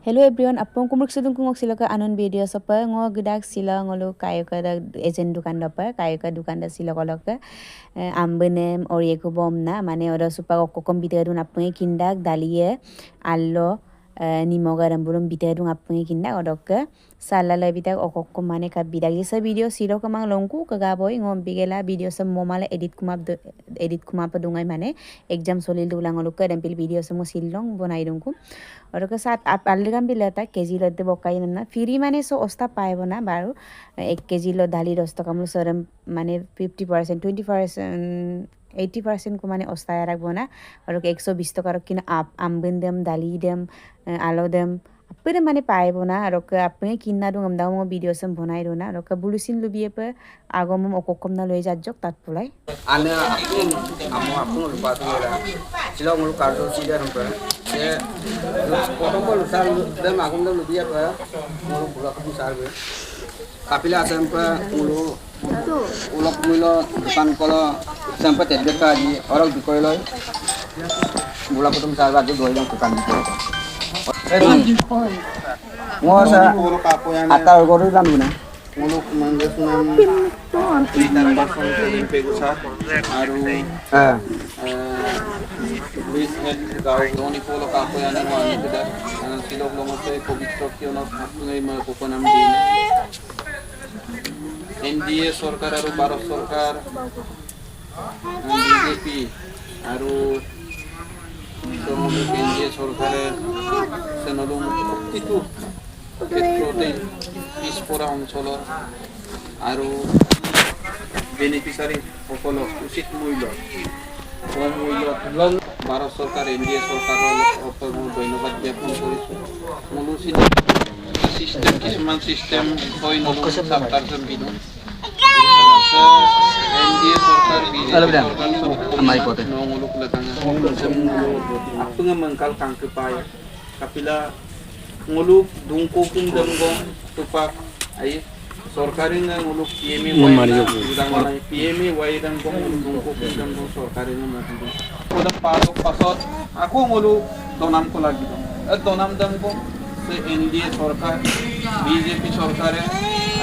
Hello everyone, apong kumruk sedung kungok sila ka anon video sa pa ngo gedak sila ngolo kayo ka agent dukan da pa kayo ka dukan da sila kolok ka ambenem oriye ko bom na mane ora supa ko komputer dun apong kindak daliye allo nimogaram bulum bitadung apong kindak odok sala la bitak okokko mane ka bidak isa video silo ka mang longku ka gaboy ngom bigela video sa momala edit kumap dungai mane exam solil dulang ngolo ka dempil video sa mo silong bonai dungku और के साथ आप अलगम भी लेता KG लद्दे बोकाई ना free माने सो ओस्ता पाएबो ना बारू 1 KG लो दाली रस्तो कमल सरम माने 50% 20% 80% को माने ओस्ता राखबो ना और 120 टका किन आप आमबेन देम दाली देम आलो देम अपरे माने पाएबो ना और के आपने किन्ना दुंग हमदाव मो वीडियो सम बनाई रो ना और के बुलुसिन लुबिए पे आगो मम ओकोकम ना लय जाजक तात पुलाई आने आपको लुपा तुरा सिलो मुलु कार्डो सिदा हमपर ये protokol usar dan makum dan lubiya pa mulo bulak ku sar be kapila sampa mulo ulok mulo depan kolo sampai tedek kaji orang dikoi loy bulak ku sar lagi doi yang tukang dikoi ngosa atar gori lan guna mulo mangges nam cerita bason limpe gusar aru Luis head gaw doni polo kapo yan ang wani kada silog lomo sa pavitro kyo na ngay mga kukunam din NDA sorkar aru Bharat sorkar BJP aru somolu NDA sorkar senolung itu petrote ispora অঞ্চলৰ aru beneficiary okolo usit mূল্য কম মূল্য ভাৰত চৰকাৰ NDA চৰকাৰৰ ওপৰত ধন্যবাদ জ্ঞাপন কৰিছোঁ মূল system কিছুমান চিষ্টেম হৈ নলু চাপ্টাৰজন বিনু এনডিএ চৰকাৰ আমাৰ পথে নমুলুক লেখাঙা আপnga mangkal kangkepai kapila nguluk dungkukum denggo tupak ay सरकारी ने मुलुक PMA PMA Y dan kong dungko dan kong सरकारी ने mati udah pasot aku ngulu donam ko lagi donam dan ko se NDA सरकार BJP सरकार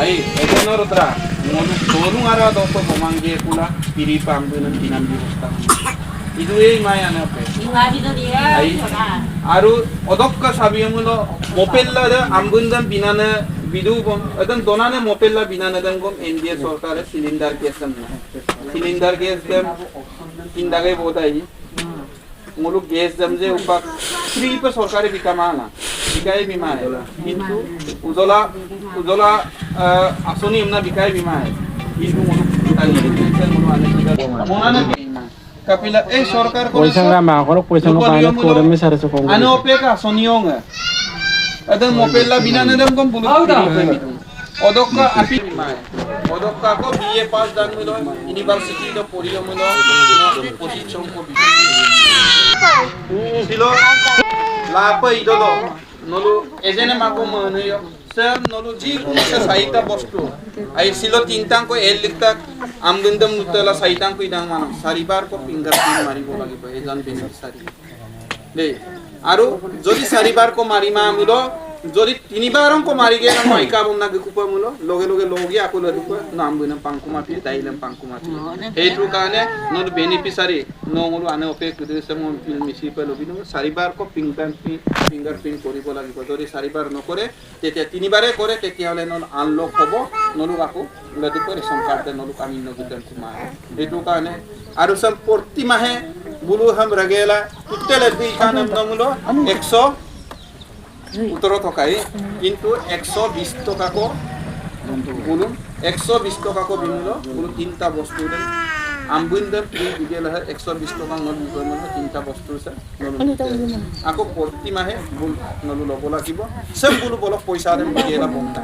ai ekonor tra ngulu dolung ara do ko bomangge kula piri pambenan dinam diusta itu maya na pe ai aru odokka sabiyamulo mopella da ambundan binana bidu bom adan donane mopella binana dan gom NDA सरकार cylinder gas dem tindagay bodai muluk gas dem je upak free pe सरकारी bikamana bikai bimai kintu ujola asoni emna bikai bimai kintu muluk tali tension muluk ane monana kapila सरकार ko poisa nga ma ko poisa no kana ko me sare so ko ano opeka asoniong adan mopella binana dem gom buluk odokka api odokka ko BA pass dan milo university do poriyo milo position ko silo lapa idolo nolu ejene mako manoyo sir nolu ji sa saita bostu ai silo tintang ko eliktak amgundam nutala saitang ko idang manam saribar ko fingerprint mari bo lagi ba ejan beneficiary le aru jodi saribar ko mari ma milo যদি তিনিবারম কো মারি গে না মাইকা বমনা গে কুপা মুলো লগে লগে লগি আকলো দুপ নাম বনা পাঙ্কু মাপি দাইলাম পাঙ্কু মাপি এইটু কানে নল বেনিফিশিয়ারি নমুলো আনে অপে কুদেছে মন মিউনিসিপাল অবিনো চাৰিবাৰ কো ফিংগাৰপ্ৰিন্ট কৰিব লাগিব যদি চাৰিবাৰ নকৰে তেতিয়া তিনিবাৰে কৰে তেতিয়া হলে নল আনলক হ'ব নলু আকো লদি কৰি ৰেশন কাৰ্ড নলু আমি নগিতন কুমা এইটু কানে আৰু সব প্ৰতি মাহে বুলু হাম ৰগেলা টুটেলে দি কানে নমুলো 117 टकाई किंतु 120 टका को बोलूं 120 टका को बिमलो बोलूं तीनटा बस्तु दे आमबुंदर फ्री दिगेला है 120 टका नल बिगमल तीनटा बस्तु से आको प्रति माहे बोल नलु लबो लागिबो सब बोलु बोलो पैसा दे दिगेला बंता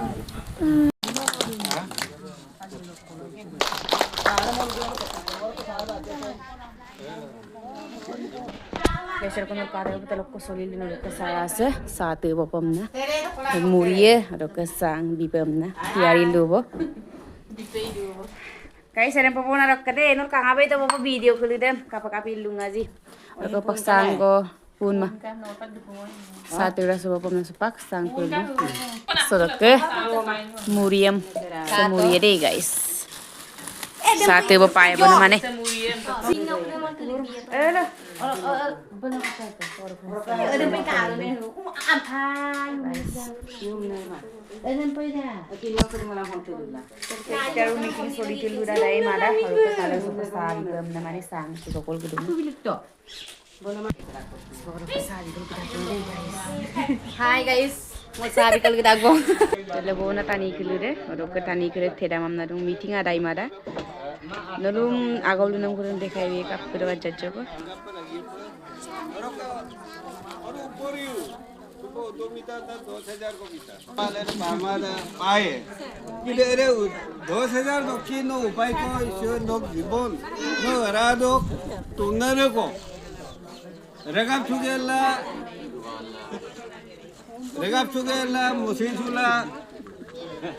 Besar ko nagkarayo ko talok ko solili na ka sa ate bopam na muriye ro ka sang bipam na yari lubo Guys, ada apa na rokkade enol kanga bay to apa video kuli dem kapakapi lungaji. Ako paksang ko pun ma. Satu rasa apa na supak sang kuli. So ke muriam. So murie deh guys. Satu apa pay apa namanya? Taruh bikin soli dulu dah dari mana? Kalau ke kalau suka sari gam namanya sang suka kol gitu. Hai guys, mau sabi kalau kita go. Jadi bawa na tani kilo deh, orang ke tani kilo tidak mamna dong meeting ada ima dah. Nalum agak lu nang kurang dekai we kap kedua jajah ko. रेगाप चुकेला मुसीसुला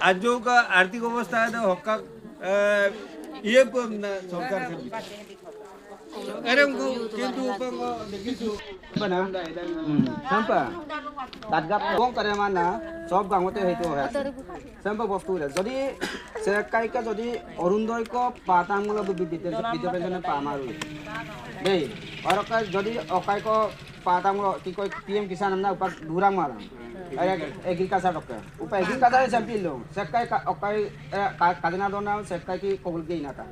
आजो का आर्थिक अवस्था है हक्का ये सरकार से अरे को किंतु पंगो देखिसु बना sampai tatgap bong करे माना सब गांवते हेतु है sampai বস্তু রে যদি সেকাই কা যদি অরুণোদয় ক পাতামূল বিদ্যুৎ পেনশন পামারু দেই অরকা যদি অকাই ক পাতামূল কি কই পিএম কিষান আমনা উপা দুরাং মারা agriculture dokter upaya agriculture sampai lo sekai okai kadena dona sekai ki kogul ke inaka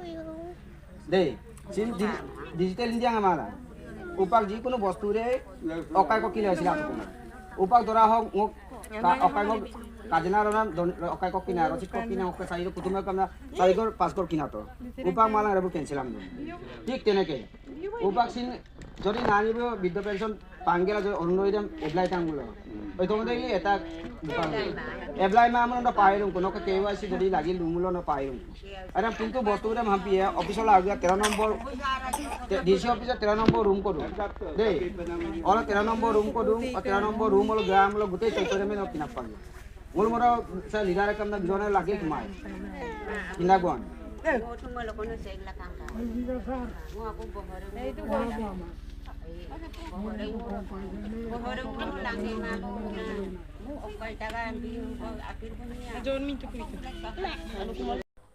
deh sin digital india ngamala upak ji kono bostu re okai ko kile sila upak dora hok okai ko kadena dona okai ko kina rosit ko kina okai sai ko kutumba kamna sai ko pas ko kina to upak mala rebu cancel am ঠিক তেনেকে upak sin যদি নানিব বৃদ্ধ pension পাঙ্গেলা যদি অন্যইদম apply টাঙ্গুলো ওই তোমাদের কি এটা apply মা আমরা পাইলুম কোনো কেওয়াইসি যদি লাগি লুমুলো না পাইলুম আরে কিন্তু বস্তুরে হাম্পিয়ে অফিসল আগিয়া 13 নম্বর ডিসি অফিসে 13 নম্বর রুম করু দেই অল 13 নম্বর রুম করু 13 নম্বর রুম হলো গ্রাম হলো গুতে চৈতরে মে কিনা পাঙ্গে মোর মোর সে লিডার কামনা বিজনে লাগি তোমায় কিনা গন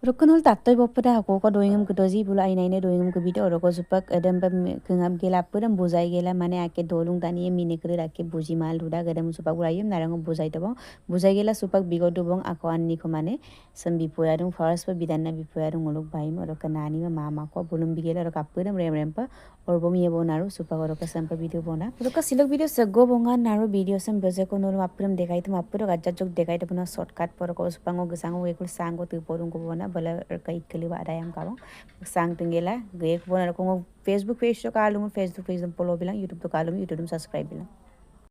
Rukun hul tattoi boppada hako ko doingam kudoji bula ainaine doingam ku video roko supak adam ba kengam gela pudam bozai gela mane ake dolung tani mine kre rake boji mal duda gadam supak urayem narang bozai tabong bozai gela supak bigo dubong akwan ni ko mane sambi poyadung forest pa bidanna bi poyadung olok baim oroka nani ma mama ko bulum bigela roka pudam rem rem pa और वो ये बोनारो super और का संपर video बोना तो का सिलक video सगो बोंगा नारो video सम बजे को नोर मापरम देखाई तो मापर गज्जा जोक देखाई तो बना शॉर्टकट पर को सुपांगो गसांगो एकल सांगो तो पोरुं को बोना बला कई कली बादायम काबो सांग तिंगेला गेक बोना को फेसबुक पेज तो कालुम फेसबुक पेज फॉलो बिला यूट्यूब तो कालुम यूट्यूब सब्सक्राइब बिला